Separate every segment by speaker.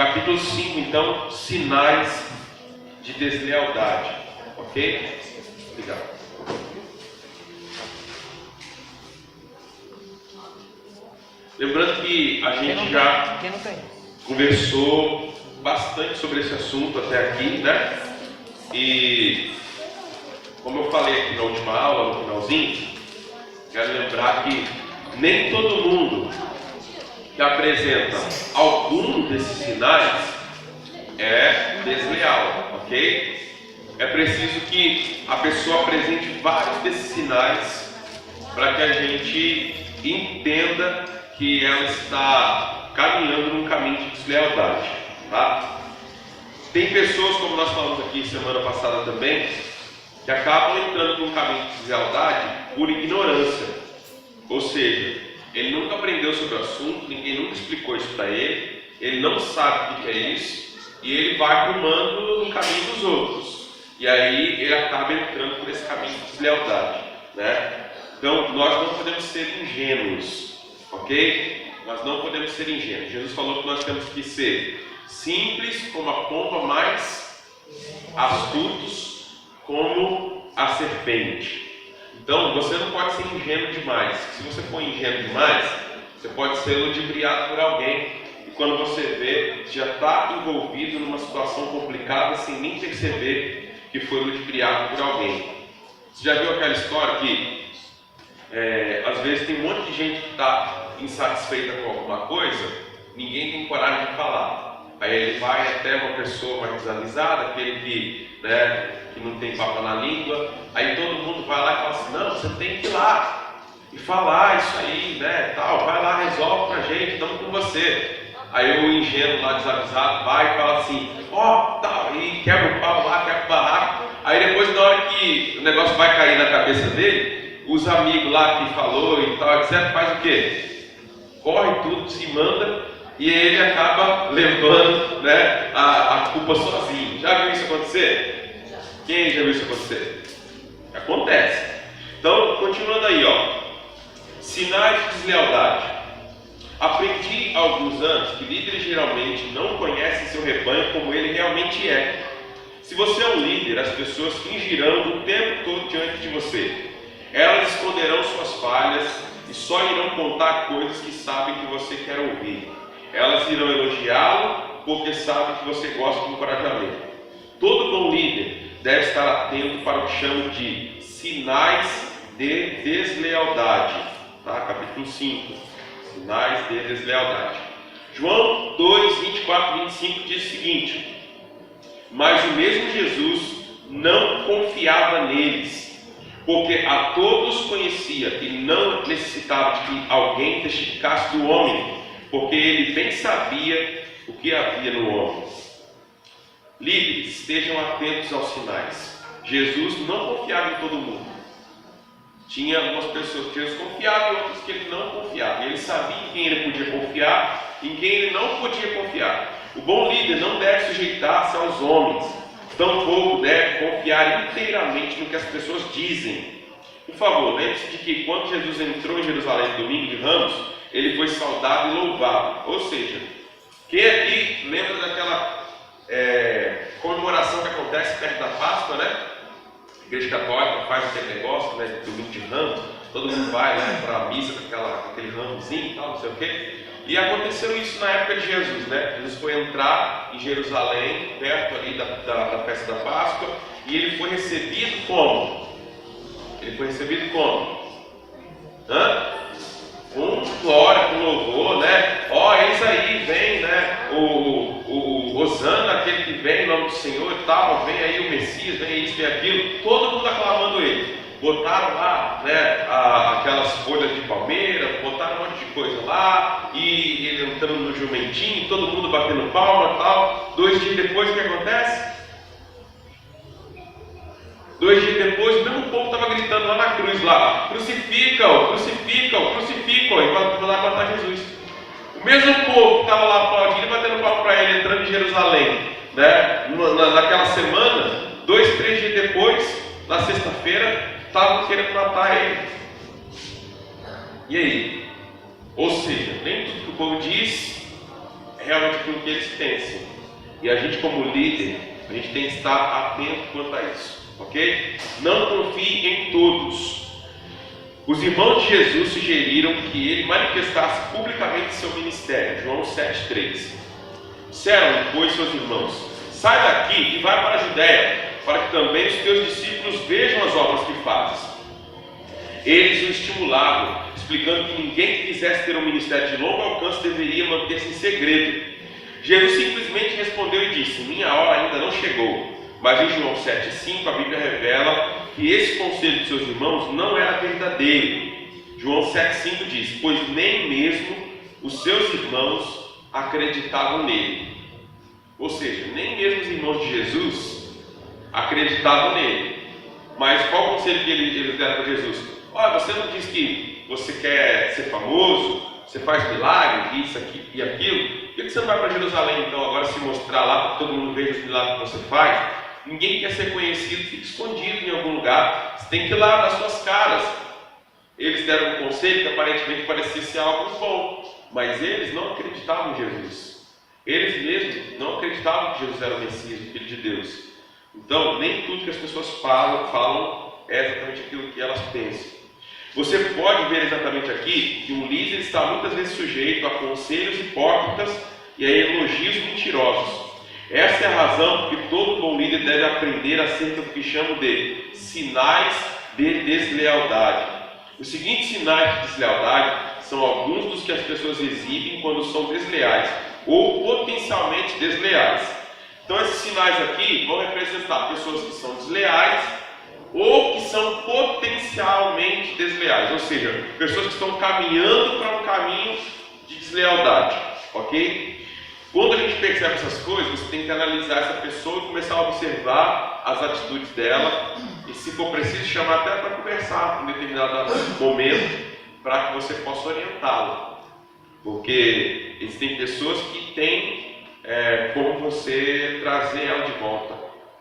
Speaker 1: capítulo 5, então, sinais de deslealdade. Ok? Obrigado. Lembrando que a gente já conversou bastante sobre esse assunto até aqui, né? E como eu falei aqui na última aula, no finalzinho, quero lembrar que nem todo mundo que apresenta algum desses sinais é desleal, ok? É preciso que a pessoa apresente vários desses sinais para que a gente entenda que ela está caminhando num caminho de deslealdade, tá? Tem pessoas, como nós falamos aqui semana passada também, que acabam entrando num caminho de deslealdade por ignorância. Ou seja, ele nunca aprendeu sobre o assunto, ninguém nunca explicou isso para ele, ele não sabe o que é isso, e ele vai rumando no caminho dos outros. E aí ele acaba entrando por esse caminho de deslealdade, né? Então, nós não podemos ser ingênuos, ok? Nós não podemos ser ingênuos. Jesus falou que nós temos que ser simples como a pomba, mas astutos como a serpente. Então, você não pode ser ingênuo demais. Se você for ingênuo demais, você pode ser ludibriado por alguém. E quando você vê, já está envolvido numa situação complicada sem nem perceber que foi ludibriado por alguém. Você já viu aquela história que às vezes tem um monte de gente que está insatisfeita com alguma coisa, ninguém tem coragem de falar. Aí ele vai até uma pessoa mais desavisada, aquele que não tem papo na língua. Aí todo mundo vai lá e fala assim: não, você tem que ir lá e falar isso aí, né, tal, vai lá, resolve pra gente, estamos com você. Aí o ingênuo lá desavisado vai e fala assim: tal, e quebra o pau lá, quebra o barraco. Aí depois, na hora que o negócio vai cair na cabeça dele, os amigos lá que falou e tal, etc., faz o quê? Corre tudo, se manda, e ele acaba levando, né, a culpa sozinho. Já viu isso acontecer? Quem já viu isso acontecer? Acontece. Então, continuando aí, sinais de deslealdade. Aprendi há alguns anos que líderes geralmente não conhecem seu rebanho como ele realmente é. Se você é um líder, as pessoas fingirão o tempo todo diante de você. Elas esconderão suas falhas e só irão contar coisas que sabem que você quer ouvir. Elas irão elogiá-lo porque sabem que você gosta de encorajamento. Todo bom líder deve estar atento para o que chamo de sinais de deslealdade. Tá? Capítulo 5. Sinais de deslealdade. João 2, 24 e 25 diz o seguinte: mas o mesmo Jesus não confiava neles, porque a todos conhecia e não necessitava de que alguém testificasse do homem, porque ele bem sabia o que havia no homem. Líderes, estejam atentos aos sinais. Jesus não confiava em todo mundo. Tinha algumas pessoas que Jesus confiava e outras que ele não confiava. E ele sabia em quem ele podia confiar e em quem ele não podia confiar. O bom líder não deve sujeitar-se aos homens, tampouco deve confiar inteiramente no que as pessoas dizem. Por favor, lembre-se de que quando Jesus entrou em Jerusalém no domingo de Ramos, ele foi saudado e louvado. Ou seja, quem aqui lembra daquela comemoração que acontece perto da Páscoa, né? A Igreja Católica faz aquele negócio, né, domingo de Ramos, todo mundo vai lá para a missa com aquele ramozinho e tal, não sei o quê. E aconteceu isso na época de Jesus, né? Jesus foi entrar em Jerusalém, perto ali da festa da Páscoa, e ele foi recebido como? Ele foi recebido como? Com glória, com louvor, né? Eis aí, vem, né? O Hosana, aquele que vem em nome do Senhor e tal, vem aí o Messias, vem isso, vem aquilo, todo mundo aclamando ele. Botaram lá, né, aquelas folhas de palmeira, botaram um monte de coisa lá, e ele entrando no jumentinho, todo mundo batendo palma e tal. 2 dias depois, o que acontece? 2 dias depois, o mesmo povo estava gritando lá na cruz, lá, crucifica-o, crucifica-o, crucifica-o, e vai lá matar Jesus. O mesmo povo que estava lá aplaudindo e batendo palma para ele, entrando em Jerusalém, né, naquela semana, 2, 3 dias depois, na sexta-feira, estavam querendo matar ele. E aí? Ou seja, nem tudo que o povo diz realmente aquilo que eles pensam. E a gente, como líder, a gente tem que estar atento quanto a isso, ok? Não confie em todos. Os irmãos de Jesus sugeriram que ele manifestasse publicamente seu ministério, João 7,3. Disseram, pois, seus irmãos: sai daqui e vai para a Judéia, para que também os teus discípulos vejam as obras que fazes. Eles o estimulavam, explicando que ninguém que quisesse ter um ministério de longo alcance deveria manter-se em segredo. Jesus simplesmente respondeu e disse: minha hora ainda não chegou. Mas em João 7,5 a Bíblia revela que esse conselho de seus irmãos não era verdadeiro. João 7,5 diz: pois nem mesmo os seus irmãos acreditavam nele. Ou seja, nem mesmo os irmãos de Jesus acreditavam nele. Mas qual o conselho que eles deram para Jesus? Olha, você não diz que você quer ser famoso, você faz milagre, isso, aqui e aquilo. Por que você não vai para Jerusalém então agora se mostrar lá para que todo mundo veja os milagres que você faz? Ninguém quer ser conhecido, fica escondido em algum lugar. Você tem que ir lá nas suas caras. Eles deram um conselho que aparentemente parecia ser algo bom, mas eles não acreditavam em Jesus. Eles mesmos não acreditavam que Jesus era o Messias, o Filho de Deus. Então, nem tudo que as pessoas falam é exatamente aquilo que elas pensam. Você pode ver exatamente aqui que um líder está muitas vezes sujeito a conselhos hipócritas e a elogios mentirosos. Essa é a razão que todo bom líder deve aprender acerca do que chamo de sinais de deslealdade. Os seguintes sinais de deslealdade são alguns dos que as pessoas exibem quando são desleais ou potencialmente desleais. Então esses sinais aqui vão representar pessoas que são desleais ou que são potencialmente desleais, ou seja, pessoas que estão caminhando para um caminho de deslealdade, ok? Quando a gente percebe essas coisas, você tem que analisar essa pessoa e começar a observar as atitudes dela e, se for preciso, chamar até para conversar em determinado momento para que você possa orientá-la, porque existem pessoas que têm como você trazer ela de volta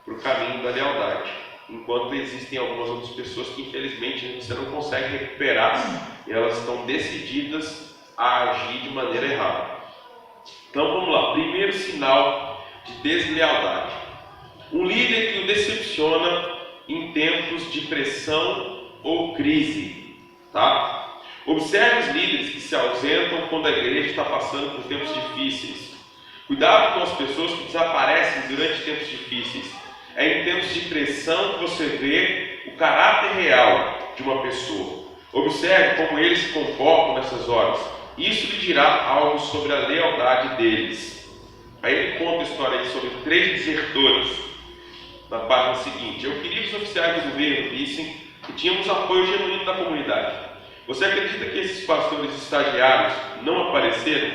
Speaker 1: para o caminho da lealdade. Enquanto existem algumas outras pessoas que infelizmente você não consegue recuperar e elas estão decididas a agir de maneira errada. Então vamos lá, primeiro sinal de deslealdade. Um líder que o decepciona em tempos de pressão ou crise. Tá? Observe os líderes que se ausentam quando a igreja está passando por tempos difíceis. Cuidado com as pessoas que desaparecem durante tempos difíceis. É em tempos de pressão que você vê o caráter real de uma pessoa. Observe como eles se comportam nessas horas. Isso lhe dirá algo sobre a lealdade deles. Aí ele conta a história sobre 3 desertores. Na página seguinte: eu queria que os oficiais do governo vissem que tínhamos apoio genuíno da comunidade. Você acredita que esses pastores estagiários não apareceram?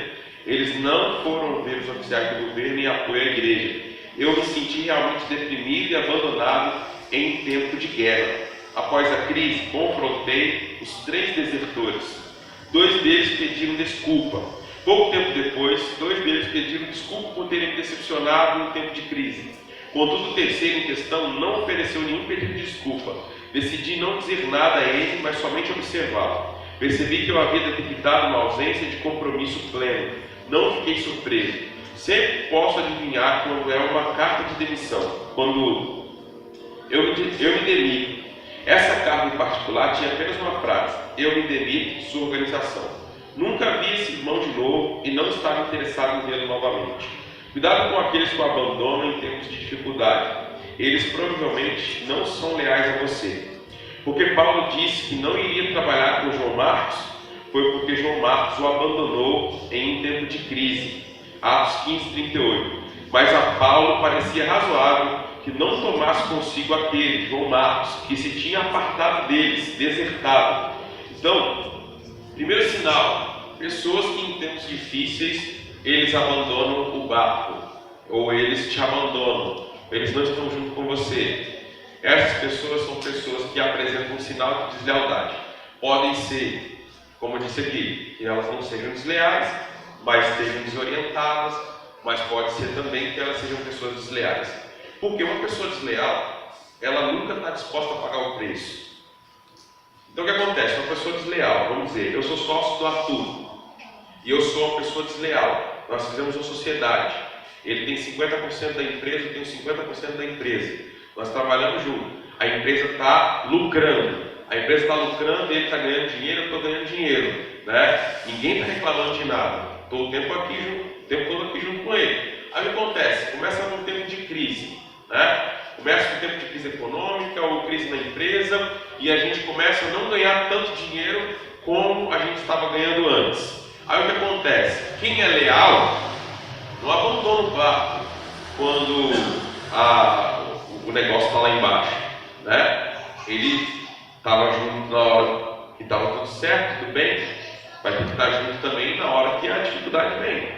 Speaker 1: Eles não foram ver os oficiais do governo em apoio à igreja. Eu me senti realmente deprimido e abandonado em tempo de guerra. Após a crise, confrontei os 3 desertores. 2 deles pediram desculpa. Pouco tempo depois, 2 deles pediram desculpa por terem me decepcionado em tempo de crise. Contudo, o terceiro em questão não ofereceu nenhum pedido de desculpa. Decidi não dizer nada a ele, mas somente observá-lo. Percebi que eu havia detectado uma ausência de compromisso pleno. Não fiquei surpreso. Sempre posso adivinhar quando é uma carta de demissão, quando eu me demito. Essa carta em particular tinha apenas uma frase: eu me demito de sua organização. Nunca vi esse irmão de novo e não estava interessado em vê-lo novamente. Cuidado com aqueles que o abandonam em tempos de dificuldade. Eles provavelmente não são leais a você. Porque Paulo disse que não iria trabalhar com João Marcos, foi porque João Marcos o abandonou em um tempo de crise. Atos 15:38. Mas a Paulo parecia razoável que não tomasse consigo aquele, João Marcos, que se tinha apartado deles, desertado. Então, primeiro sinal: pessoas que em tempos difíceis eles abandonam o barco, ou eles te abandonam, eles não estão junto com você. Essas pessoas são pessoas que apresentam um sinal de deslealdade. Podem ser, como eu disse aqui, que elas não sejam desleais, mas sejam desorientadas, mas pode ser também que elas sejam pessoas desleais. Porque uma pessoa desleal, ela nunca está disposta a pagar o preço. Então o que acontece? Uma pessoa desleal, vamos dizer, eu sou sócio do Arthur, e eu sou uma pessoa desleal. nós fizemos uma sociedade. Ele tem 50% da empresa, eu tenho 50% da empresa. Nós trabalhamos juntos. A empresa está lucrando. A empresa está lucrando, ele está ganhando dinheiro, eu estou ganhando dinheiro. Né? Ninguém está reclamando de nada. Estou o tempo todo aqui junto com ele. Aí o que acontece? Começa um tempo de crise. Né? Começa um tempo de crise econômica ou crise na empresa e a gente começa a não ganhar tanto dinheiro como a gente estava ganhando antes. Aí o que acontece? Quem é leal não abandona o barco quando o negócio está lá embaixo. Né? Ele estava junto na hora que estava tudo certo, tudo bem, vai ter que estar junto também na hora que a dificuldade vem.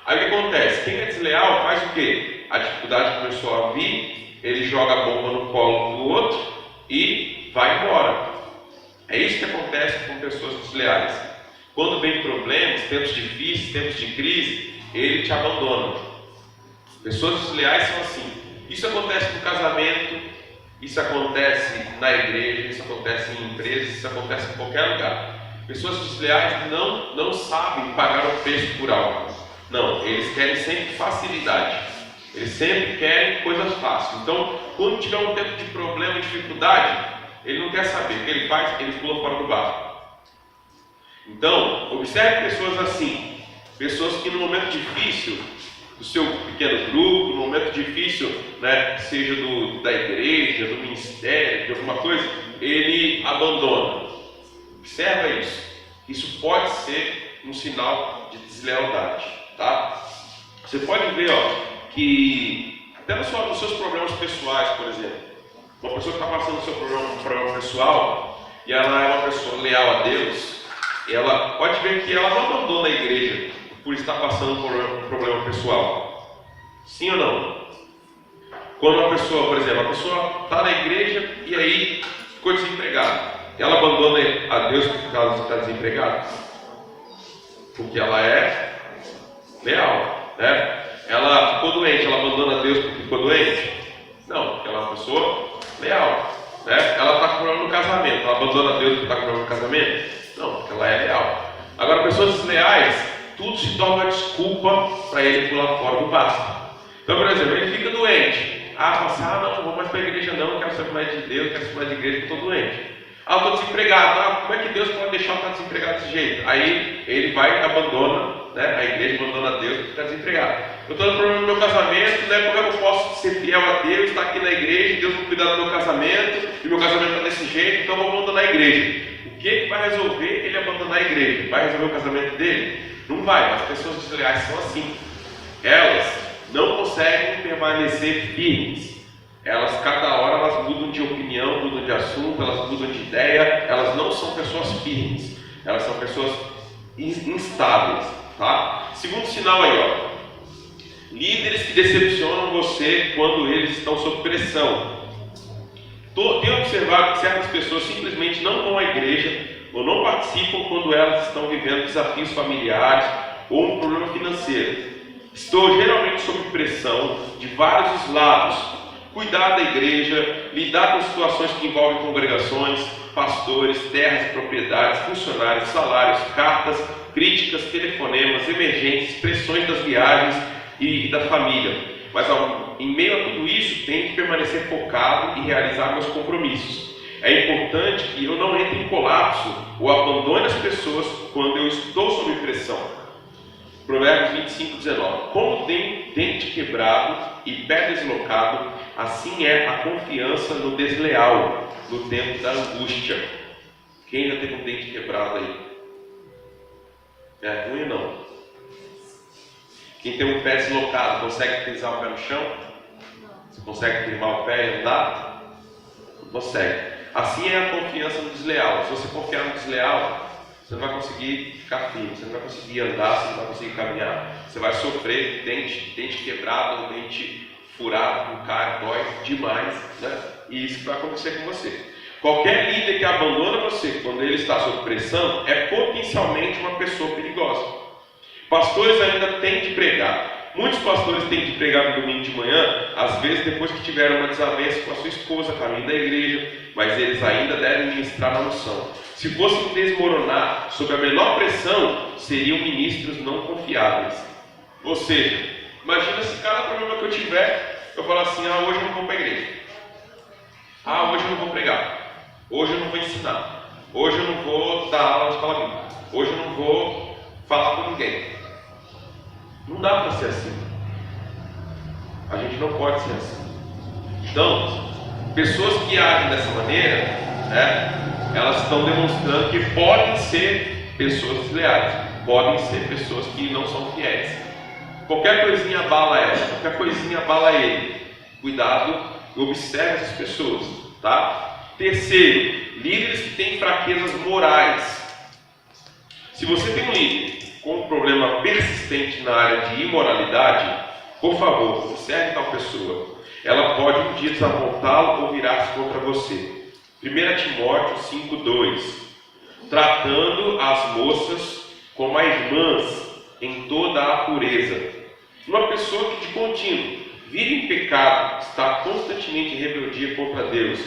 Speaker 1: Aí o que acontece? Quem é desleal faz o quê? A dificuldade começou a vir, ele joga a bomba no colo do outro e vai embora. É isso que acontece com pessoas desleais. Quando vem problemas, tempos difíceis, tempos de crise, ele te abandona. Pessoas desleais são assim. Isso acontece no casamento, isso acontece na igreja, isso acontece em empresas, isso acontece em qualquer lugar. Pessoas desleais não sabem pagar o preço por algo. Não, eles querem sempre facilidade. Eles sempre querem coisas fáceis. Então, quando tiver um tempo de problema, dificuldade, ele não quer saber. O que ele faz? Ele pula fora do barco. Então, observe pessoas assim. Pessoas que no momento difícil do seu pequeno grupo, no momento difícil, né, seja da igreja, do ministério, de alguma coisa, ele abandona. Observa isso. Isso pode ser um sinal de deslealdade. Tá? Você pode ver que até nos seus problemas pessoais, por exemplo, uma pessoa que está passando o seu problema pessoal e ela é uma pessoa leal a Deus, ela pode ver que ela não abandona a igreja por estar passando por um problema pessoal. Sim ou não? Quando uma pessoa, por exemplo, a pessoa está na igreja e aí ficou desempregada, ela abandona a Deus por causa de estar desempregada? Porque ela é leal, né? Ela ficou doente, ela abandona Deus porque ficou doente? Não, porque ela é uma pessoa leal, né? Ela está com problema no casamento, ela abandona Deus porque está com problema no casamento? Não, porque ela é leal. Agora, pessoas desleais, tudo se torna desculpa para ele pular fora do barco. Então, por exemplo, ele fica doente. Fala assim, não vou mais para a igreja não, quero ser mais de Deus, quero ser mais de igreja porque estou doente. Eu estou desempregado. Como é que Deus pode deixar eu estar desempregado desse jeito? Aí ele vai e abandona, né? A igreja abandona Deus porque está desempregado. Eu estou tendo problema no meu casamento, né? Como é que eu posso ser fiel a Deus, estar aqui na igreja, Deus vai cuidar do meu casamento, e meu casamento está desse jeito, então eu vou abandonar a igreja. O que vai resolver ele abandonar a igreja? Vai resolver o casamento dele? Não vai, mas as pessoas desleais são assim. Elas não conseguem permanecer firmes. Elas, cada hora, elas mudam de opinião, mudam de assunto, elas mudam de ideia, elas não são pessoas firmes, elas são pessoas instáveis, tá? Segundo sinal aí, líderes que decepcionam você quando eles estão sob pressão. Tenho observado que certas pessoas simplesmente não vão à igreja ou não participam quando elas estão vivendo desafios familiares ou um problema financeiro. Estou geralmente sob pressão de vários lados. Cuidar da igreja, lidar com situações que envolvem congregações, pastores, terras e propriedades, funcionários, salários, cartas, críticas, telefonemas, emergências, pressões das viagens e da família. Mas em meio a tudo isso, tenho que permanecer focado e realizar meus compromissos. É importante que eu não entre em colapso ou abandone as pessoas quando eu estou sob pressão. Provérbios 25, 19. Como dente quebrado e pé deslocado, assim é a confiança no desleal, no tempo da angústia. Quem já teve um dente quebrado aí? É ruim ou não? Quem tem um pé deslocado, consegue pisar o pé no chão? Você consegue firmar o pé e andar? Não consegue. Assim é a confiança no desleal. Se você confiar no desleal, você não vai conseguir ficar firme, você não vai conseguir andar, você não vai conseguir caminhar. Você vai sofrer dente quebrado, dente furado, com cara, dói demais, né? E isso vai acontecer com você. Qualquer líder que abandona você quando ele está sob pressão é potencialmente uma pessoa perigosa. Pastores ainda têm de pregar. Muitos pastores têm de pregar no domingo de manhã, às vezes depois que tiveram uma desavença com a sua esposa, caminho da igreja, mas eles ainda devem ministrar na unção. Se fossem desmoronar sob a menor pressão, seriam ministros não confiáveis. Ou seja, imagina se cada problema que eu tiver, eu falar assim, hoje eu não vou para a igreja. Hoje eu não vou pregar. Hoje eu não vou ensinar. Hoje eu não vou dar aula de escola bíblica. Hoje eu não vou falar com ninguém. Não dá para ser assim. A gente não pode ser assim. Então, pessoas que agem dessa maneira, elas estão demonstrando que podem ser pessoas desleais, podem ser pessoas que não são fiéis. Qualquer coisinha abala ela, qualquer coisinha abala ele. Cuidado e observe essas pessoas, tá? Terceiro, líderes que têm fraquezas morais. Se você tem um líder com um problema persistente na área de imoralidade, por favor, observe tal pessoa. Ela pode um dia desapontá-lo ou virar-se contra você. 1 Timóteo 5,2. Tratando as moças como a irmãs em toda a pureza. Uma pessoa que de contínuo vive em pecado, está constantemente em rebeldia contra Deus.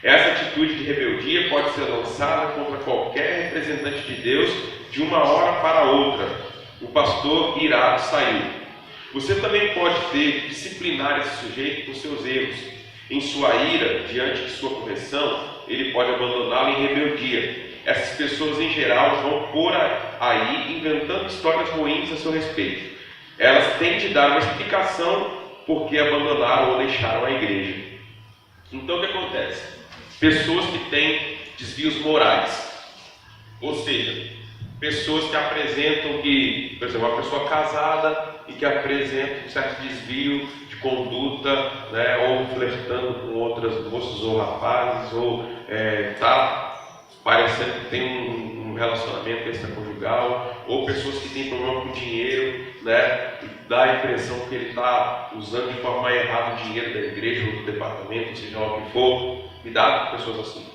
Speaker 1: Essa atitude de rebeldia pode ser lançada contra qualquer representante de Deus de uma hora para outra. O pastor irado saiu. Você também pode ter que disciplinar esse sujeito por seus erros. Em sua ira, diante de sua correção, ele pode abandoná-lo em rebeldia. Essas pessoas, em geral, vão por aí inventando histórias ruins a seu respeito. Elas têm de dar uma explicação por que abandonaram ou deixaram a igreja. Então, o que acontece? Pessoas que têm desvios morais. Ou seja, pessoas que apresentam que, por exemplo, uma pessoa casada e que apresenta um certo desvio de conduta, ou flertando com outras moças ou rapazes, ou está parecendo que tem um relacionamento extraconjugal, ou pessoas que têm problema com dinheiro, e dá a impressão que ele está usando de forma errada o dinheiro da igreja ou do departamento, seja lá o que for. Cuidado com pessoas assim.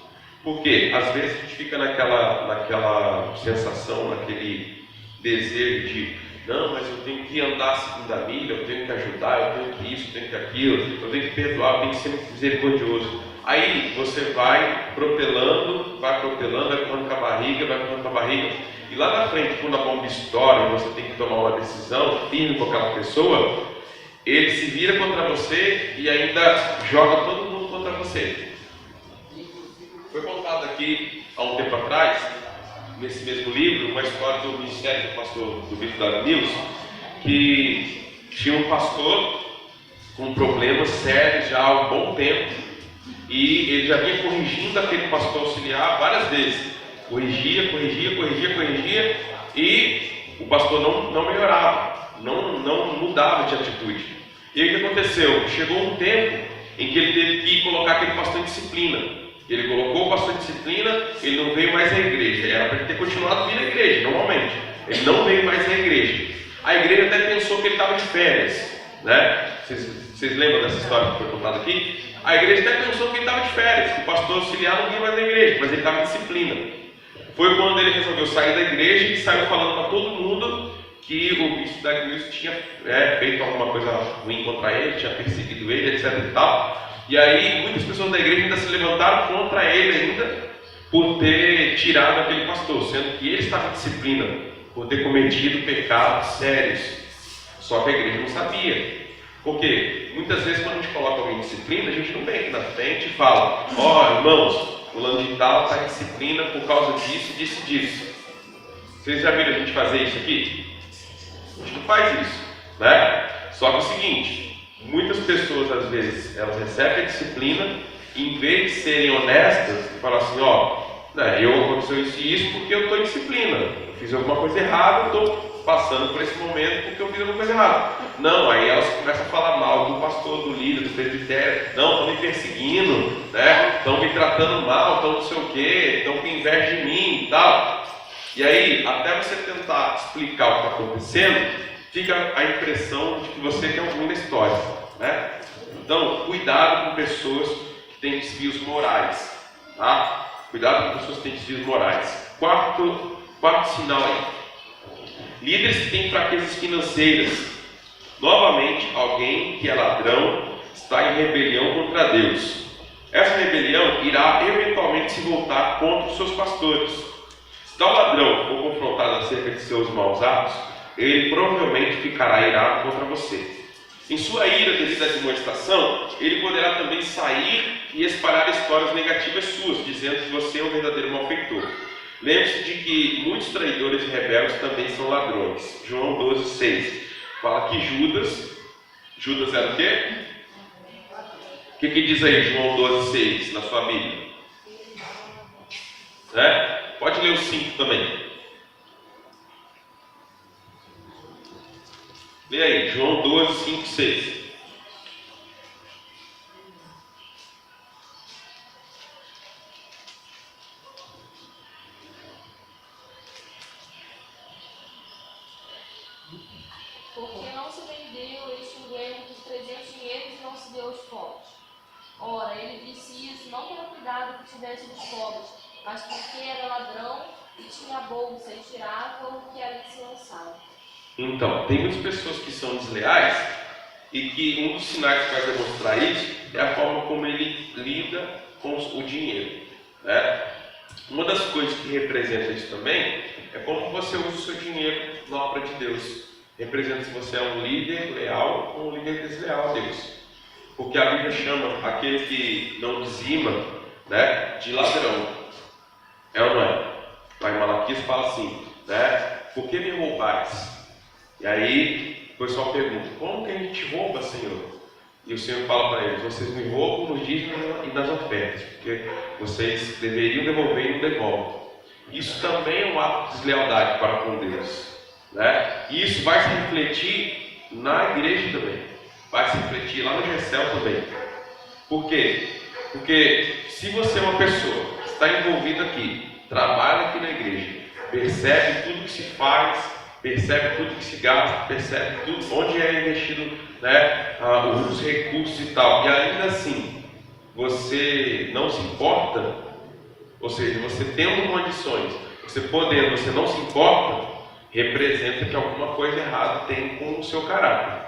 Speaker 1: Porque às vezes a gente fica naquela sensação, naquele desejo de não, mas eu tenho que andar a segunda milha, eu tenho que ajudar, eu tenho que isso, eu tenho que aquilo, eu tenho que perdoar, eu tenho que ser misericordioso. Aí você vai propelando, vai empurrando com a barriga, e lá na frente, quando a bomba estoura e você tem que tomar uma decisão firme com aquela pessoa, ele se vira contra você e ainda joga todo mundo contra você. Foi contado aqui há um tempo atrás, nesse mesmo livro, uma história do ministério do pastor do Vitor da News, que tinha um pastor com problemas sérios já há um bom tempo, e ele já vinha corrigindo aquele pastor auxiliar várias vezes. Corrigia, e o pastor não melhorava, não mudava de atitude. E aí o que aconteceu? Chegou um tempo em que ele teve que colocar aquele pastor em disciplina. Ele colocou o pastor em disciplina, ele não veio mais à igreja. Era para ele ter continuado vindo à igreja, normalmente. Ele não veio mais à igreja. A igreja até pensou que ele estava de férias, Vocês lembram dessa história que foi contada aqui? A igreja até pensou que ele estava de férias, que o pastor auxiliar não vinha mais à igreja, mas ele estava em disciplina. Foi quando ele resolveu sair da igreja e saiu falando para todo mundo que o bispo da igreja tinha feito alguma coisa ruim contra ele, tinha perseguido ele, etc e tal. E aí muitas pessoas da igreja ainda se levantaram contra ele ainda por ter tirado aquele pastor, sendo que ele estava em disciplina, por ter cometido pecados sérios. Só que a igreja não sabia. Porque muitas vezes quando a gente coloca alguém em disciplina, a gente não vem aqui na frente e fala: irmãos, o fulano de tal está em disciplina por causa disso. Vocês já viram a gente fazer isso aqui? A gente não faz isso, Só que é o seguinte, muitas pessoas às vezes, elas recebem a disciplina e em vez de serem honestas e falar assim, aconteceu isso e isso porque eu estou em disciplina, eu fiz alguma coisa errada, eu estou passando por esse momento porque eu fiz alguma coisa errada. Não, aí elas começam a falar mal do pastor, do líder, do presbitério. Não, estão me perseguindo, estão me tratando mal, estão não sei o quê, estão com inveja de mim e tal. E aí, até você tentar explicar o que está acontecendo, fica a impressão de que você tem alguma história, Então, cuidado com pessoas que têm desvios morais, tá? Cuidado com pessoas que têm desvios morais. Quarto sinal aí. Líderes que têm fraquezas financeiras. Novamente, alguém que é ladrão está em rebelião contra Deus. Essa rebelião irá eventualmente se voltar contra os seus pastores. Se tal ladrão for confrontado acerca de seus maus atos, ele provavelmente ficará irado contra você. Em sua ira devido à demonstração, ele poderá também sair e espalhar histórias negativas suas, dizendo que você é um verdadeiro malfeitor. Lembre-se de que muitos traidores e rebeldes também são ladrões. João 12,6 fala que Judas era o quê? O que diz aí João 12,6 na sua Bíblia? Pode ler o 5 também. Lê aí, João 12, 5, 6.
Speaker 2: Porque não se vendeu este duelo por 300 dinheiros e não se deu aos pobres. Ora, ele disse isso não pelo cuidado que tivesse dos pobres, mas porque era ladrão e tinha a bolsa e tirava o que ali se lançava.
Speaker 1: Então, tem muitas pessoas que são desleais e que um dos sinais que vai demonstrar isso é a forma como ele lida com o dinheiro. Uma das coisas que representa isso também é como você usa o seu dinheiro na obra de Deus. Representa se você é um líder leal ou um líder desleal a Deus. Porque a Bíblia chama aquele que não dizima, de ladrão. É ou não é? Lá em Malaquias fala assim, por que me roubais? E aí o pessoal pergunta, como que a gente rouba, Senhor? E o Senhor fala para eles, vocês me roubam nos dízimos e nas ofertas, porque vocês deveriam devolver e não devolvem. Isso também é um ato de deslealdade para com Deus. E isso vai se refletir na igreja também. Vai se refletir lá no GECEL também. Por quê? Porque se você é uma pessoa que está envolvida aqui, trabalha aqui na igreja, percebe tudo que se faz, percebe tudo que se gasta, percebe tudo onde é investido, os recursos e tal, e ainda assim você não se importa, ou seja, você tendo condições, você podendo, você não se importa, representa que alguma coisa errada tem com o seu caráter,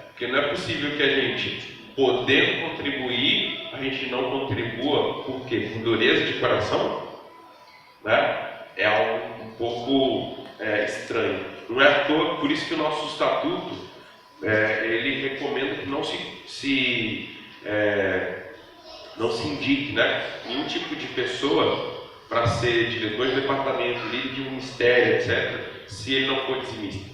Speaker 1: porque não é possível que a gente, podendo contribuir, a gente não contribua, por quê? Por dureza de coração, é algo um pouco estranho. Não é à toa, por isso que o nosso estatuto, ele recomenda que não se indique, nenhum tipo de pessoa para ser diretor de departamento, líder de um ministério, etc., se ele não for dizimista.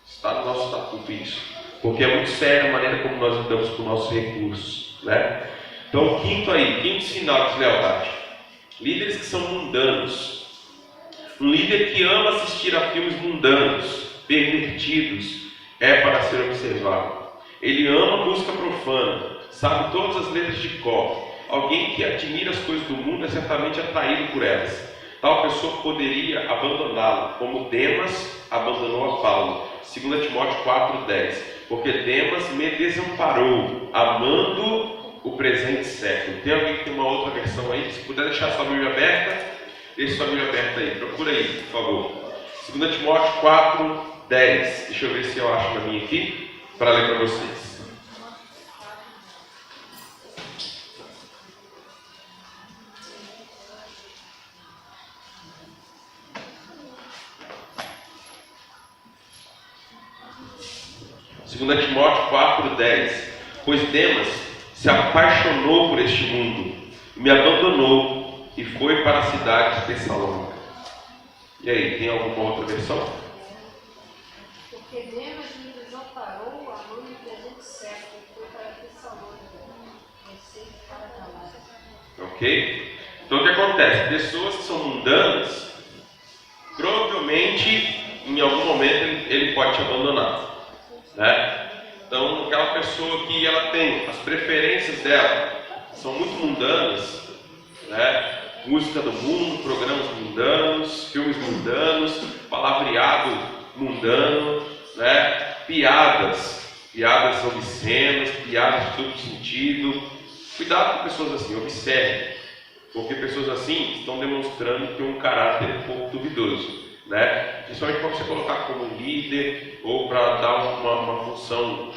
Speaker 1: Está no nosso estatuto isso. Porque é muito sério a maneira como nós lidamos com nossos recursos. Então, quinto sinal de deslealdade. Líderes que são mundanos. Um líder que ama assistir a filmes mundanos, pervertidos, é para ser observado. Ele ama música profana, sabe todas as letras de cor. Alguém que admira as coisas do mundo é certamente atraído por elas. Tal pessoa poderia abandoná-lo, como Demas abandonou a Paulo. 2 Timóteo 4,10. Porque Demas me desamparou, amando o presente século. Tem alguém que tem uma outra versão aí? Se puder deixar sua Bíblia aberta, deixe sua Bíblia aberta aí. Procura aí, por favor. 2 Timóteo 4,10. Deixa eu ver se eu acho na minha aqui, para ler para vocês. Segunda Timóteo 4,10. Pois Demas se apaixonou por este mundo, me abandonou e foi para a cidade de Tessalônica. E aí, tem alguma outra versão?
Speaker 2: Porque Demas me desamparou, amando o presente século, e foi para Tessalônica, para Galácia.
Speaker 1: Ok? Então o que acontece? Pessoas que são mundanas, provavelmente em algum momento ele pode te abandonar. Então aquela pessoa que ela tem as preferências dela são muito mundanas, música do mundo, programas mundanos, filmes mundanos, palavreado mundano, piadas obscenas, piadas de duplo sentido. Cuidado com pessoas assim, observe, porque pessoas assim estão demonstrando ter um caráter um pouco duvidoso. Principalmente para você colocar como líder ou para dar uma função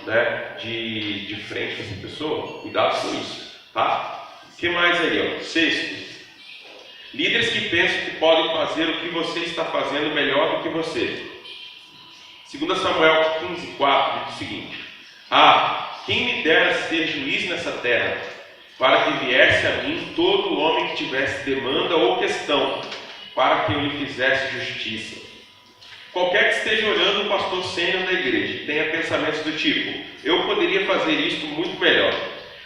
Speaker 1: de frente para essa pessoa, cuidado com isso, tá? O que mais aí? Sexto, líderes que pensam que podem fazer o que você está fazendo melhor do que você. 2 Samuel 15:4 diz o seguinte: Ah, quem me dera ser juiz nessa terra, para que viesse a mim todo homem que tivesse demanda ou questão, para que eu lhe fizesse justiça. Qualquer que esteja olhando o pastor sênior da igreja, tenha pensamentos do tipo: eu poderia fazer isto muito melhor.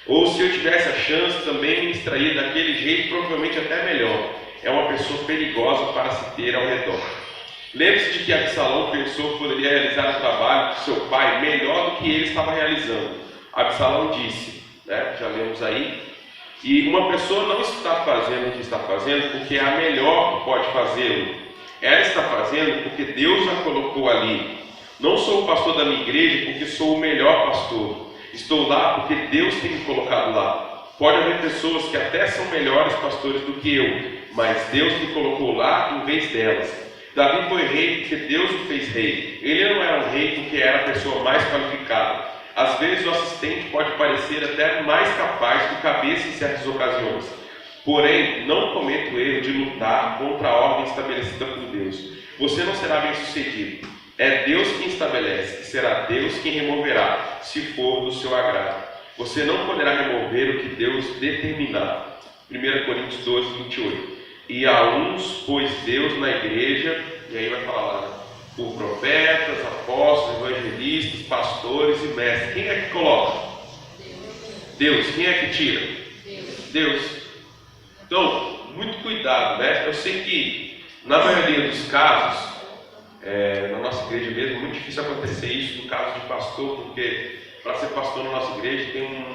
Speaker 1: Ou se eu tivesse a chance, também ministraria daquele jeito, provavelmente até melhor. É uma pessoa perigosa para se ter ao redor. Lembre-se de que Absalão pensou que poderia realizar o trabalho de seu pai melhor do que ele estava realizando. Absalão disse, né, já lemos aí, e uma pessoa não está fazendo o que está fazendo porque é a melhor que pode fazê-lo. Ela está fazendo porque Deus a colocou ali. Não sou o pastor da minha igreja porque sou o melhor pastor. Estou lá porque Deus tem me colocado lá. Pode haver pessoas que até são melhores pastores do que eu, mas Deus me colocou lá em vez delas. Davi foi rei porque Deus o fez rei. Ele não era um rei porque era a pessoa mais qualificada. Às vezes o assistente pode parecer até mais capaz do cabeça em certas ocasiões. Porém, não cometa o erro de lutar contra a ordem estabelecida por Deus. Você não será bem sucedido. É Deus quem estabelece e será Deus quem removerá, se for do seu agrado. Você não poderá remover o que Deus determinar. 1 Coríntios 12, 28. E a uns pôs Deus na igreja, e aí vai falar lá, né? Por profetas, apóstolos, evangelistas, pastores e mestres. Quem é que coloca? Deus. Quem é que tira? Deus. Então, muito cuidado, né? Eu sei que, na maioria dos casos, na nossa igreja mesmo, é muito difícil acontecer isso no caso de pastor, porque para ser pastor na nossa igreja tem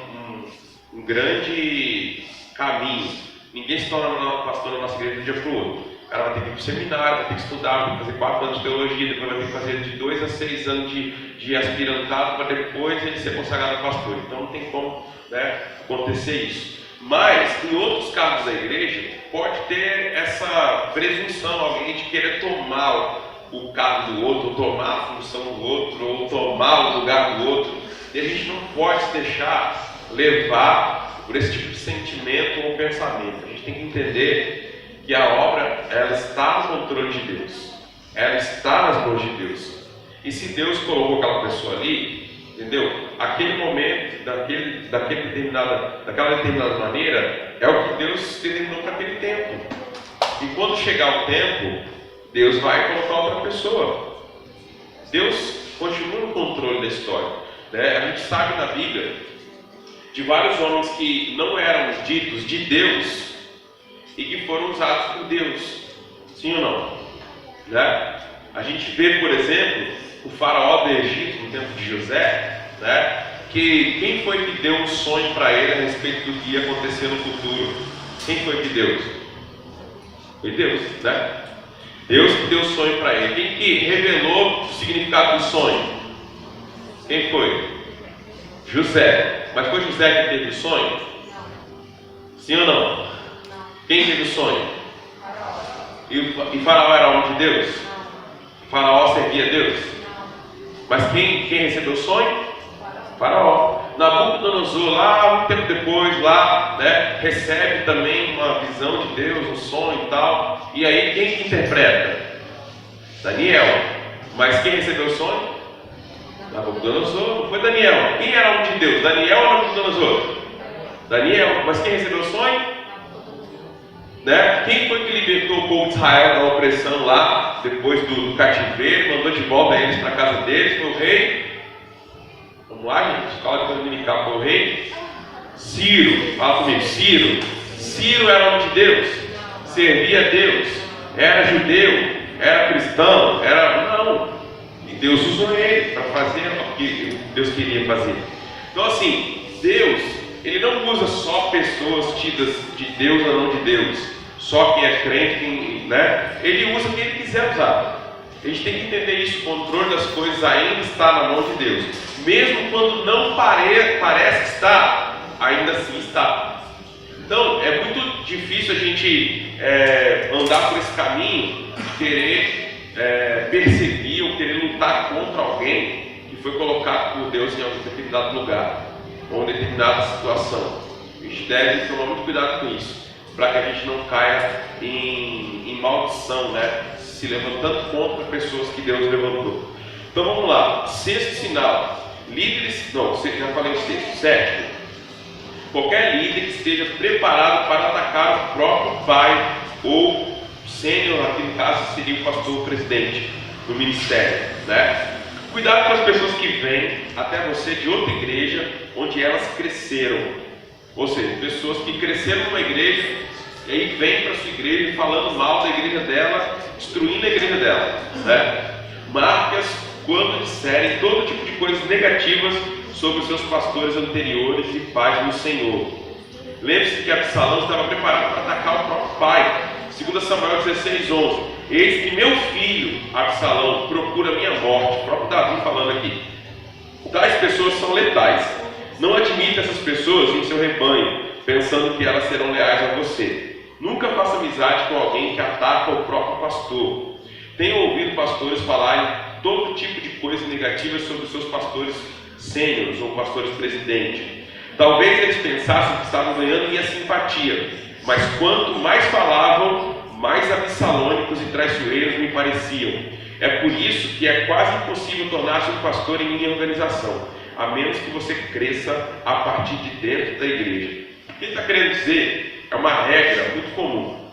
Speaker 1: um grande caminho. Ninguém se torna pastor na nossa igreja de um dia para o outro. O cara vai ter que ir para o seminário, vai ter que estudar, vai ter que fazer 4 anos de teologia, depois vai ter que fazer de 2 a 6 anos de aspirantado para depois ele ser consagrado pastor. Então não tem como, né, acontecer isso. Mas, em outros casos da igreja, pode ter essa presunção, alguém de querer tomar o cargo do outro, ou tomar a função do outro, ou tomar o lugar do outro. E a gente não pode se deixar levar por esse tipo de sentimento ou pensamento. A gente tem que entender que a obra, ela está no controle de Deus. Ela está nas mãos de Deus. E se Deus colocou aquela pessoa ali, entendeu? Aquele momento, daquela determinada maneira, é o que Deus determinou para aquele tempo. E quando chegar o tempo, Deus vai colocar outra pessoa. Deus continua no controle da história, né? A gente sabe na Bíblia de vários homens que não eram ditos de Deus e que foram usados por Deus. Sim ou não? Né? A gente vê, por exemplo, o faraó do Egito, no tempo de José, né? Que quem foi que deu um sonho para ele a respeito do que ia acontecer no futuro? Quem foi que deu? Foi Deus, né? Deus que deu o sonho para ele. Quem que revelou o significado do sonho? Quem foi? José. Mas foi José que teve o sonho? Sim ou não? Quem teve o sonho? E Faraó era homem de Deus? Faraó servia a Deus? Mas quem recebeu o sonho? Faraó. Nabucodonosor, lá um tempo depois, né, recebe também uma visão de Deus, um sonho e tal. E aí quem que interpreta? Daniel. Mas quem recebeu o sonho? Nabucodonosor. Não foi Daniel. Quem era homem de Deus? Daniel ou Nabucodonosor? Daniel. Mas quem recebeu o sonho? Né? Quem foi que libertou o povo de Israel da opressão lá, depois do cativeiro, mandou de volta eles para a casa deles? Foi o rei. Vamos lá, gente, escola de dominical, foi o rei Ciro. Fala comigo, Ciro. Ciro era homem de Deus, servia a Deus, era judeu, era cristão, não. E Deus usou ele para fazer o que Deus queria fazer. Então assim, Deus, ele não usa só pessoas tidas de Deus ou não de Deus, só quem é crente, né? Ele usa quem ele quiser usar. A gente tem que entender isso, o controle das coisas ainda está na mão de Deus. Mesmo quando não parece estar, ainda assim está. Então, é muito difícil a gente andar por esse caminho de querer perseguir ou querer lutar contra alguém que foi colocado por Deus em algum determinado lugar ou em determinada situação. A gente deve tomar muito cuidado com isso, para que a gente não caia em maldição, né? Se levantando contra pessoas que Deus levantou. Então vamos lá. Sexto sinal. Líderes, não, já falei o sexto. Sétimo. Qualquer líder que esteja preparado para atacar o próprio pai ou sênior, aqui no caso seria o pastor presidente do ministério, né? Cuidado com as pessoas que vêm até você de outra igreja onde elas cresceram. Ou seja, pessoas que cresceram numa igreja e aí vêm para a sua igreja falando mal da igreja dela, destruindo a igreja dela, né? Marque-as quando disserem todo tipo de coisas negativas sobre os seus pastores anteriores e pais no Senhor. Lembre-se que Absalão estava preparado para atacar o próprio pai. 2 Samuel 16:11. Eis que meu filho Absalão procura minha morte. O próprio Davi falando aqui. Tais pessoas são letais. Não admita essas pessoas em seu rebanho, pensando que elas serão leais a você. Nunca faça amizade com alguém que ataca o próprio pastor. Tenho ouvido pastores falarem todo tipo de coisas negativas sobre os seus pastores sêniores ou pastores presidentes. Talvez eles pensassem que estavam ganhando minha simpatia, mas quanto mais falavam, mais absalônicos e traiçoeiros me pareciam. É por isso que é quase impossível tornar-se um pastor em minha organização, a menos que você cresça a partir de dentro da igreja. O que ele está querendo dizer é uma regra muito comum.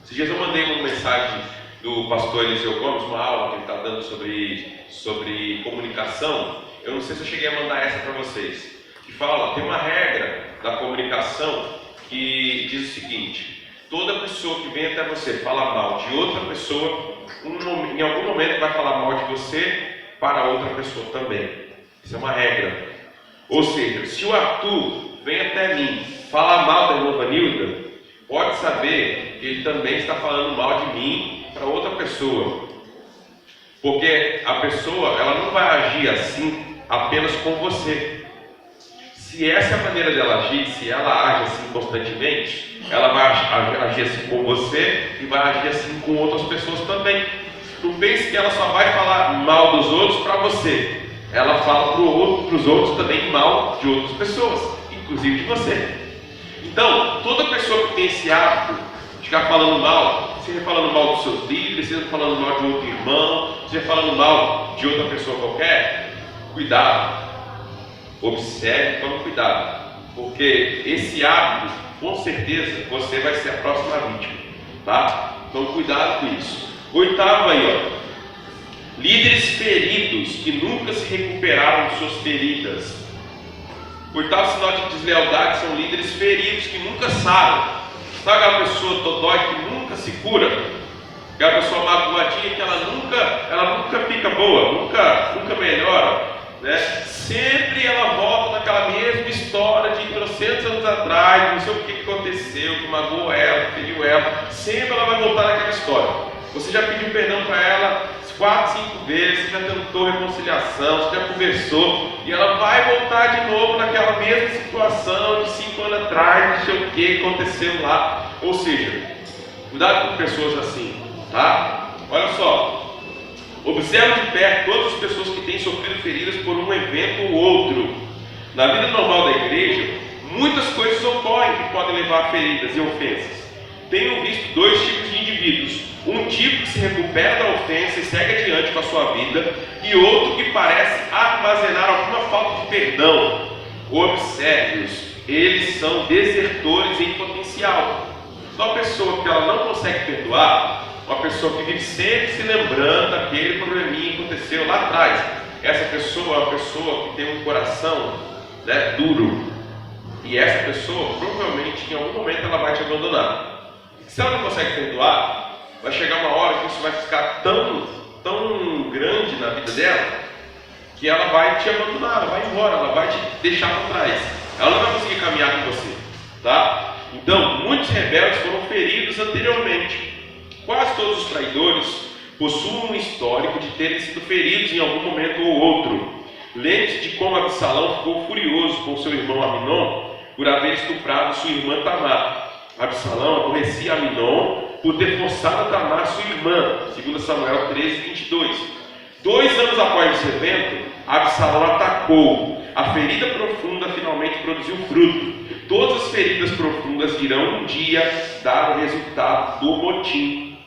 Speaker 1: Esses dias eu mandei uma mensagem do pastor Eliseu Gomes, uma aula que ele está dando sobre comunicação. Eu não sei se eu cheguei a mandar essa para vocês. Que fala, tem uma regra da comunicação que diz o seguinte: toda pessoa que vem até você fala mal de outra pessoa, em algum momento vai falar mal de você para outra pessoa também. Isso é uma regra. Ou seja, se o Arthur vem até mim falar mal da irmã Vanilda, pode saber que ele também está falando mal de mim para outra pessoa. Porque a pessoa, ela não vai agir assim apenas com você. Se essa é a maneira dela agir, se ela age assim constantemente, ela vai agir assim com você e vai agir assim com outras pessoas também. Não pense que ela só vai falar mal dos outros para você. Ela fala para os outros também mal de outras pessoas, inclusive de você. Então, toda pessoa que tem esse hábito de ficar falando mal, seja falando mal dos seus líderes, seja falando mal de outro irmão, seja falando mal de outra pessoa qualquer, cuidado. Observe, tome cuidado, porque esse hábito, com certeza, você vai ser a próxima vítima, tá? Então cuidado com isso. Oitavo aí, ó. Líderes feridos que nunca se recuperaram de suas feridas. Oitavo sinal de deslealdade são líderes feridos que nunca saram. Sabe aquela pessoa dodói que nunca se cura? Aquela pessoa magoadinha que ela nunca fica boa, nunca melhora. Né? Sempre ela volta naquela mesma história de 300 anos atrás, não sei o que aconteceu, que magoou ela, que feriu ela. Sempre ela vai voltar naquela história. Você já pediu perdão para ela 4, 5 vezes, você já tentou reconciliação, você já conversou, e ela vai voltar de novo naquela mesma situação de 5 anos atrás, não sei o que aconteceu lá. Ou seja, cuidado com pessoas assim, tá? Olha só. Observe de perto todas as pessoas que têm sofrido feridas por um evento ou outro. Na vida normal da igreja, muitas coisas ocorrem que podem levar a feridas e ofensas. Tenho visto 2 tipos de indivíduos. Um tipo que se recupera da ofensa e segue adiante com a sua vida, e outro que parece armazenar alguma falta de perdão. Observe-os, eles são desertores em potencial. Uma pessoa que ela não consegue perdoar, uma pessoa que vive sempre se lembrando daquele probleminha que aconteceu lá atrás. Essa pessoa é uma pessoa que tem um coração, né, duro. E essa pessoa, provavelmente, em algum momento, ela vai te abandonar. Se ela não consegue perdoar, vai chegar uma hora que isso vai ficar tão grande na vida dela, que ela vai te abandonar, ela vai embora, ela vai te deixar para trás. Ela não vai conseguir caminhar com você, tá? Então, muitos rebeldes foram feridos anteriormente. Quase todos os traidores possuem um histórico de terem sido feridos em algum momento ou outro. Lembre-se de como Absalão ficou furioso com seu irmão Aminon por haver estuprado sua irmã Tamar. Absalão aborrecia Aminon por ter forçado a Tamar, sua irmã, 2 Samuel 13:22. 2 anos após esse evento, Absalão atacou. A ferida profunda finalmente produziu fruto. Todas as feridas profundas irão um dia dar o resultado do motim.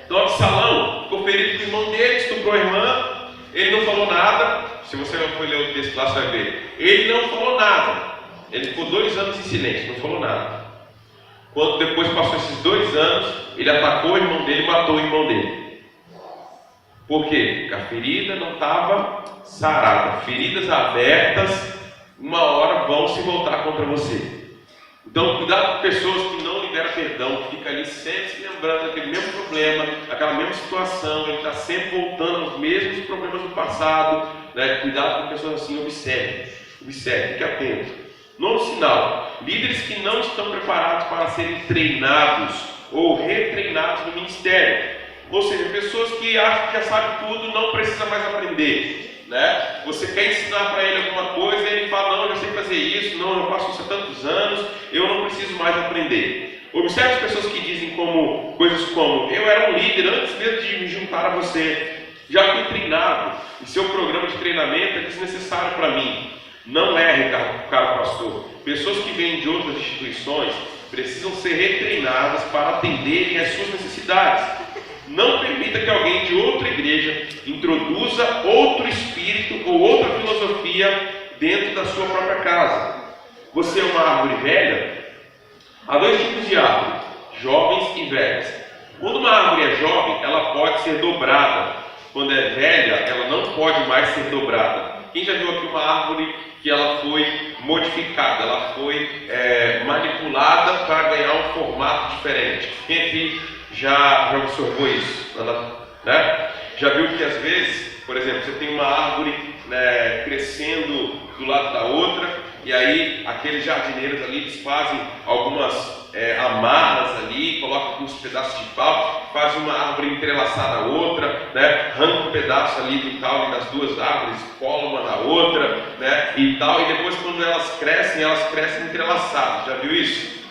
Speaker 1: Então Absalão ficou ferido com o irmão dele, estuprou a irmã, Ele não falou nada. Se você for ler o texto lá, você vai ver. Ele não falou nada. Ele ficou 2 anos em silêncio, não falou nada. Quando depois passou esses 2 anos, ele atacou o irmão dele e matou o irmão dele. Por quê? Porque a ferida não estava sarada. Feridas abertas, uma hora vão se voltar contra você. Então, cuidado com pessoas que não liberam perdão, que fica ali sempre se lembrando daquele mesmo problema, daquela mesma situação, ele está sempre voltando aos mesmos problemas do passado, né? Cuidado com pessoas assim, observe, fique atento. 9º sinal, líderes que não estão preparados para serem treinados ou retreinados no ministério. Ou seja, pessoas que acham que já sabem tudo, não precisa mais aprender. Né? Você quer ensinar para ele alguma coisa, ele fala, não, eu já sei fazer isso, não, eu faço isso há tantos anos, eu não preciso mais aprender. Observe as pessoas que dizem coisas como, eu era um líder antes mesmo de me juntar a você, já fui treinado, e seu programa de treinamento é desnecessário para mim. Não é, caro pastor. Pessoas que vêm de outras instituições precisam ser retreinadas para atenderem às suas necessidades. Não permita que alguém de outra igreja introduza outro espírito ou outra filosofia dentro da sua própria casa. Você é uma árvore velha? Há 2 tipos de árvore, jovens e velhas. Quando uma árvore é jovem, ela pode ser dobrada. Quando é velha, ela não pode mais ser dobrada. Quem já viu aqui uma árvore que ela foi modificada, ela foi manipulada para ganhar um formato diferente? Quem aqui já observou isso? Né? Já viu que às vezes, por exemplo, você tem uma árvore, né, crescendo do lado da outra, e aí aqueles jardineiros ali, eles fazem algumas amarras ali, colocam uns pedaços de pau, fazem uma árvore entrelaçada à outra, né, arranca um pedaço ali do caule das 2 árvores, cola uma na outra, né, e tal, e depois quando elas crescem entrelaçadas. Já viu isso?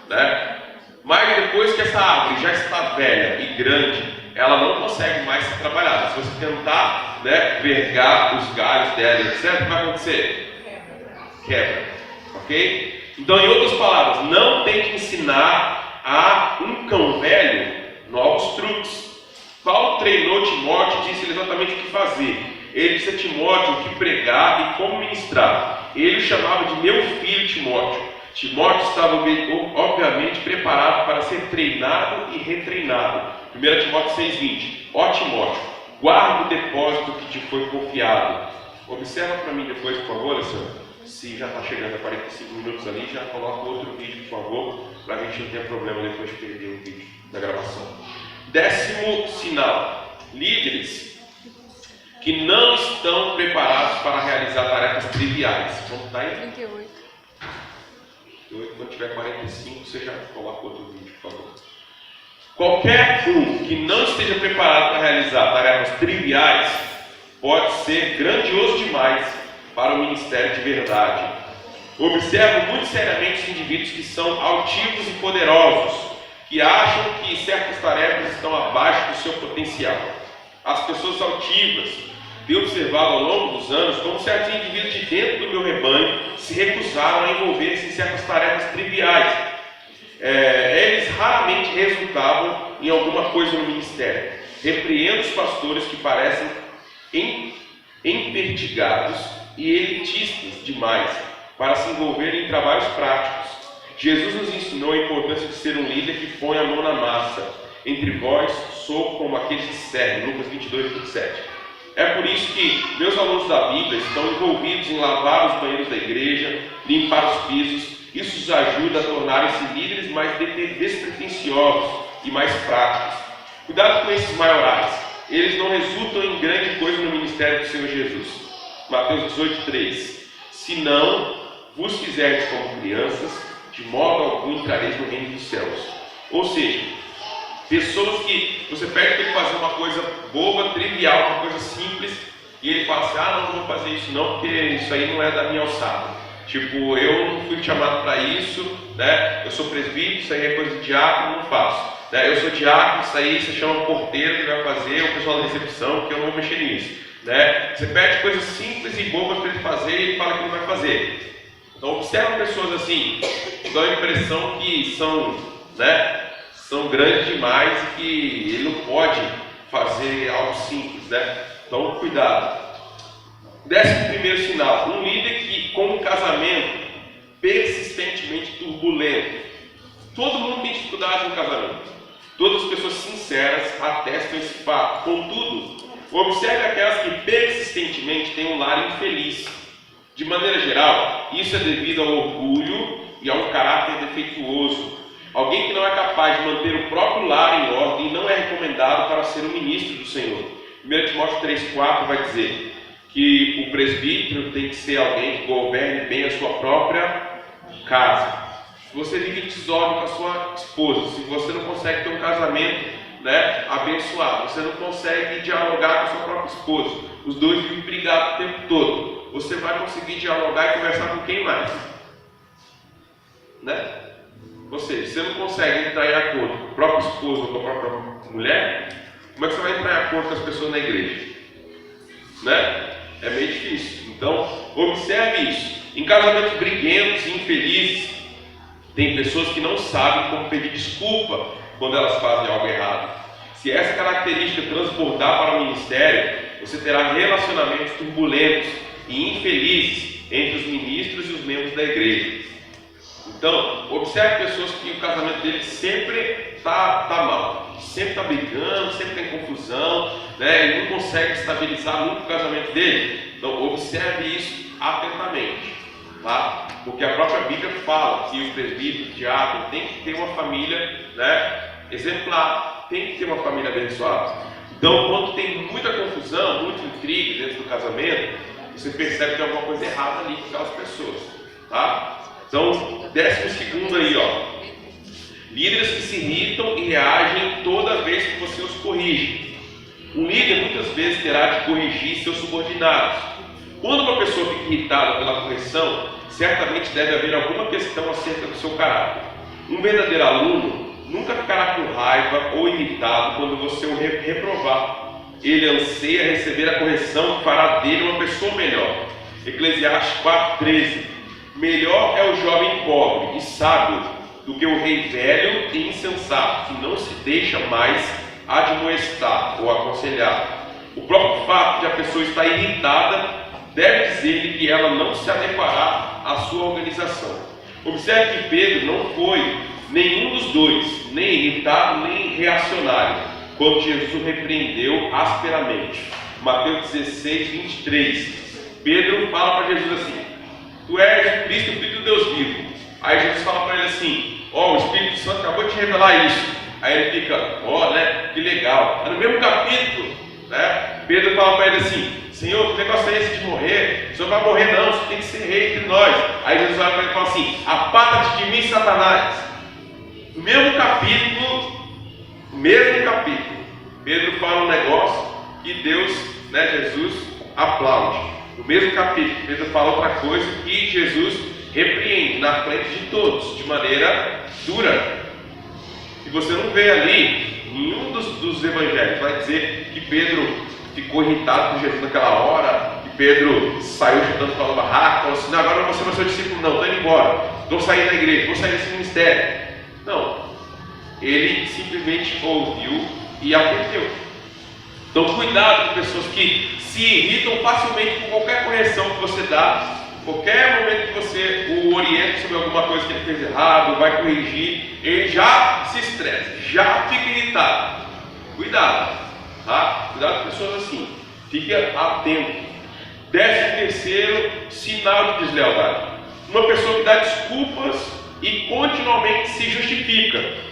Speaker 1: Né? Mas depois que essa árvore já está velha e grande, ela não consegue mais ser trabalhada. Se você tentar, né, vergar os galhos dela, etc., o que vai acontecer? Quebra. Ok? Então, em outras palavras, não tente ensinar a um cão velho novos truques. Paulo treinou Timóteo e disse exatamente o que fazer. Ele disse a Timóteo o que pregar e como ministrar. Ele o chamava de meu filho Timóteo. Timóteo estava obviamente preparado para ser treinado e retreinado. 1 Timóteo 6,20. Ó Timóteo, guarda o depósito que te foi confiado. Observa para mim depois, por favor, Alessandro. Se já está chegando a 45 minutos ali, já coloca outro vídeo, por favor, para a gente não ter problema depois de perder o vídeo da gravação. 10º sinal. Líderes que não estão preparados para realizar tarefas triviais. Vamos estar aí?
Speaker 2: 38.
Speaker 1: Quando tiver 45, você já coloca outro vídeo, por favor. Qualquer um que não esteja preparado para realizar tarefas triviais pode ser grandioso demais para o ministério de verdade. Observo muito seriamente os indivíduos que são altivos e poderosos, que acham que certas tarefas estão abaixo do seu potencial. As pessoas altivas, tenho observado ao longo dos anos como certos indivíduos de dentro do meu rebanho se recusaram a envolver-se em certas tarefas triviais. Eles raramente resultavam em alguma coisa no ministério. Repreendo os pastores que parecem empertigados e elitistas demais para se envolverem em trabalhos práticos. Jesus nos ensinou a importância de ser um líder que põe a mão na massa. Entre vós sou como aqueles que servem. Lucas 22:27. É por isso que meus alunos da Bíblia estão envolvidos em lavar os banheiros da igreja, limpar os pisos. Isso os ajuda a tornarem-se líderes mais despretensiosos e mais práticos. Cuidado com esses maiorais. Eles não resultam em grande coisa no ministério do Senhor Jesus. Mateus 18:3. Se não vos fizerdes como crianças, de modo algum entrareis no reino dos céus. Ou seja, pessoas que você pede para ele fazer uma coisa boba, trivial, uma coisa simples, e ele fala assim, não vou fazer isso não, porque isso aí não é da minha alçada. Tipo, eu não fui chamado para isso, né? Eu sou presbítero, isso aí é coisa de diácono, não faço. Né? Eu sou diácono, isso aí você chama o porteiro que vai fazer, o pessoal da recepção, que eu não vou mexer nisso. Né? Você pede coisas simples e bobas para ele fazer e ele fala que não vai fazer. Então observa pessoas assim, que dão a impressão que são, né, são grandes demais e que ele não pode fazer algo simples, né? Então, cuidado. 11º sinal, um líder que com um casamento persistentemente turbulento. Todo mundo tem dificuldade no casamento. Todas as pessoas sinceras atestam esse fato. Contudo, observe aquelas que persistentemente têm um lar infeliz. De maneira geral, isso é devido ao orgulho e a um caráter defeituoso. Alguém que não é capaz de manter o próprio lar em ordem não é recomendado para ser o ministro do Senhor. 1 Timóteo 3,4 vai dizer que o presbítero tem que ser alguém que governe bem a sua própria casa. Se você vive em desordem com a sua esposa, se você não consegue ter um casamento, né, abençoado, você não consegue dialogar com a sua própria esposa, os dois vivem brigados o tempo todo, você vai conseguir dialogar e conversar com quem mais? Né? Ou seja, você não consegue entrar em acordo com o próprio esposo ou com a própria mulher, como é que você vai entrar em acordo com as pessoas na igreja? Né? É meio difícil. Então, observe isso. Em casamentos briguentos e infelizes, tem pessoas que não sabem como pedir desculpa quando elas fazem algo errado. Se essa característica transbordar para o ministério, você terá relacionamentos turbulentos e infelizes entre os ministros e os membros da igreja. Então, observe pessoas que o casamento deles sempre está mal, sempre está brigando, sempre tem confusão, né? Ele não consegue estabilizar nunca o casamento dele. Então, observe isso atentamente, tá? Porque a própria Bíblia fala que o presbítero, o diácono, tem que ter uma família, né, exemplar, tem que ter uma família abençoada. Então, quando tem muita confusão, muito intriga dentro do casamento, você percebe que tem alguma coisa errada ali com aquelas pessoas, tá? Então, 12º aí, ó. Líderes que se irritam e reagem toda vez que você os corrige. Um líder muitas vezes terá de corrigir seus subordinados. Quando uma pessoa fica irritada pela correção, certamente deve haver alguma questão acerca do seu caráter. Um verdadeiro aluno nunca ficará com raiva ou irritado quando você o reprovar. Ele anseia receber a correção que fará dele uma pessoa melhor. Eclesiastes 4,13. Melhor é o jovem pobre e sábio do que o rei velho e insensato, que não se deixa mais admoestar ou aconselhar. O próprio fato de a pessoa estar irritada deve dizer-lhe que ela não se adequará à sua organização. Observe que Pedro não foi nenhum dos dois, nem irritado, nem reacionário, quando Jesus o repreendeu asperamente. Mateus 16:23. Pedro fala para Jesus assim: Tu és Cristo, Filho do Deus vivo. Aí Jesus fala para ele assim: ó, o Espírito Santo acabou de te revelar isso. Aí ele fica, ó, né, que legal. Aí no mesmo capítulo, né, Pedro fala para ele assim: Senhor, que negócio é esse de morrer? O Senhor vai morrer não, você tem que ser rei entre nós. Aí Jesus olha para ele e fala assim: aparta-te de mim, Satanás. No mesmo capítulo, Pedro fala um negócio que Deus, né, Jesus aplaude. No mesmo capítulo, Pedro fala outra coisa que Jesus repreende na frente de todos, de maneira dura. E você não vê ali, nenhum dos evangelhos vai dizer que Pedro ficou irritado com Jesus naquela hora, que Pedro saiu chutando para o barraco, falou assim: não, agora você vai ser o discípulo, não, estou indo embora, estou saindo da igreja, vou sair desse ministério. Não, ele simplesmente ouviu e atendeu. Então, cuidado com pessoas que se irritam facilmente com qualquer correção que você dá, qualquer momento que você o orienta sobre alguma coisa que ele fez errado, vai corrigir, ele já se estressa, já fica irritado. Cuidado, tá? Cuidado com pessoas assim, fique atento. 13º sinal de deslealdade: uma pessoa que dá desculpas e continuamente se justifica.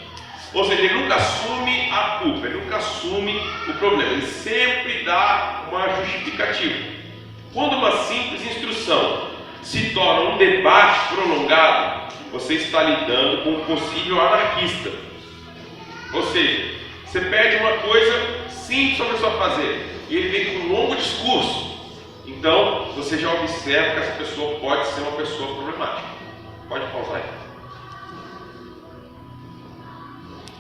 Speaker 1: Ou seja, ele nunca assume a culpa, ele nunca assume o problema, ele sempre dá uma justificativa. Quando uma simples instrução se torna um debate prolongado, você está lidando com um possível anarquista. Ou seja, você pede uma coisa simples para a pessoa fazer e ele vem com um longo discurso. Então, você já observa que essa pessoa pode ser uma pessoa problemática. Pode pausar aí.